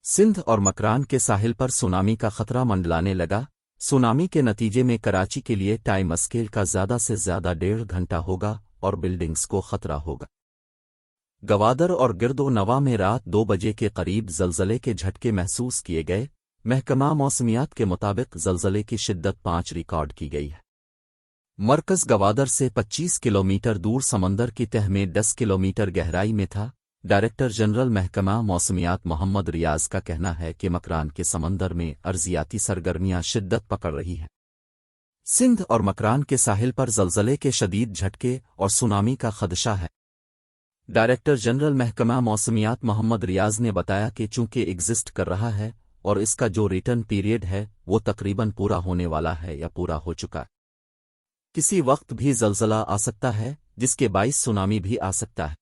सिंध और मकरान के साहिल पर सुनामी का खतरा मंडलाने लगा। सुनामी के नतीजे में कराची के लिए टाइम स्केल का ज़्यादा से ज़्यादा 1.5 घंटा होगा और बिल्डिंग्स को खतरा होगा। गवादर और गिरदो नवा में रात 2 बजे के करीब ज़लज़ले के झटके महसूस किए गए। महकमा मौसमियात के मुताबिक ज़लज़ले की शिद्दत 5 रिकॉर्ड की गई है। मरकज़ गवादर से 25 किलोमीटर दूर समंदर की तह में 10 किलोमीटर गहराई में था। डायरेक्टर जनरल महकमा मौसमियात मोहम्मद रियाज का कहना है कि मकरान के समंदर में अर्जियाती सरगर्मियां शिद्दत पकड़ रही हैं। सिंध और मकरान के साहिल पर ज़लज़ले के शदीद झटके और सुनामी का खदशा है। डायरेक्टर जनरल महकमा मौसमियात मोहम्मद रियाज ने बताया कि चूंकि एग्जिस्ट कर रहा है और इसका जो रिटर्न पीरियड है वो तकरीबन पूरा होने वाला है या पूरा हो चुका है, किसी वक्त भी ज़लज़ला आ सकता है जिसके बाइस सुनामी भी आ सकता है।